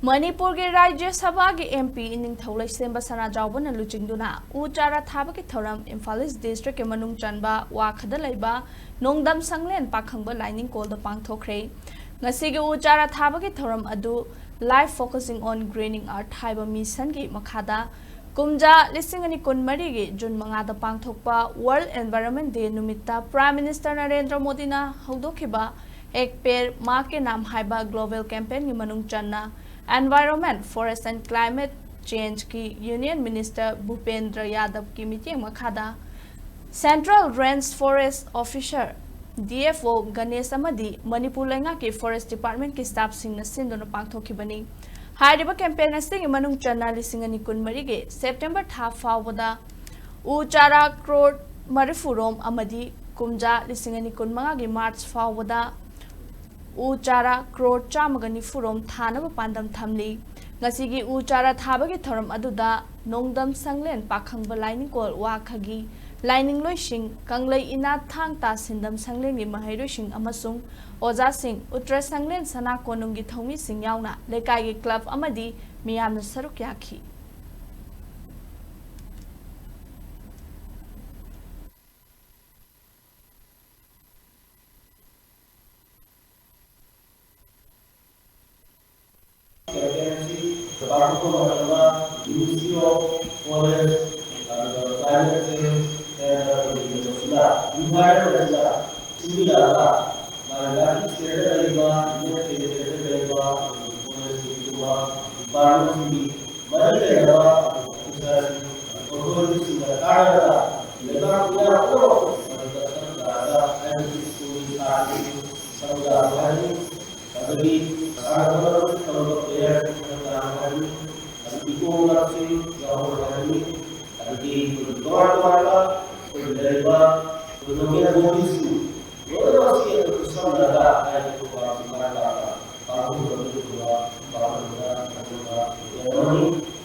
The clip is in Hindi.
Manipur के राज्य सभा के MP निंगथौलै सेंबा सनाजाओबना लुचिंगदुना उ चारा थाबा के थौरम इम्फाल ईस्ट डिस्ट्रिक्ट के मनुंग चनबा वाखदा लैबा नोंगदम संगलेन पाखंबा लाइनिंग कॉल द पांगथोखरे ngasiगे उ चारा थाबा के थौरम अदु life focusing on greening earth हाइबा मिशन की मखादा कुमजा लिसिंग अनि कुनमरी के जुन मंगादा पांगथोकपा वर्ल्ड एनवायरनमेंट डे नुमित्ता प्राइम मिनिस्टर नरेंद्र मोदी ना हौदोखिबा एक पेड़ मां के नाम हाइबा ग्लोबल कैंपेन की मनुंग चन्ना environment forest and climate change की यूनियन मिनिस्टर भूपेंद्र यादव की मीटिंग मखादा central range forest officer DFO Ganesh अमदी मणिपुर लेंगा के फॉरेस्ट डिपार्टमेंट के स्टाफ सिंह सिंधुन पांगथोखिबनी हाइरिबा कैंपेन असिंग मनुंग चन्ना लिसिंग अनि कुनमरी के सेप्टेम्बर था फावदा उ चारा क्रोर मरिफुरोम अमदी कुमजा लिसिंग अनि कुनमंगा के मार्च फावदा उ चारा क्रोर चामगनी फुरोम थानबा पांडम थमली ngasiगी उ चारा थाबगी थोरम अदुदा नोंगदम संगलेन पाखंगबा लाइनिंग कोल वाखगी लाइनिंग लोइसिंग कंगलै इना थांग ता सिंदम संगलेंगी महैरुसिंग अमसुंग ओजासिंग उत्तर संगलेन सना कोनुंगी थौमी सिंग यावना लेकाइगी क्लब अमदी मियामना सरुक याखी Department of Ministry of Forest, Climate Change, and Environment, similar, Maragati State Laiba, United State Laiba, Forest Department, Maragaba, authorities in the Canada, Lega, all of and schools are some of the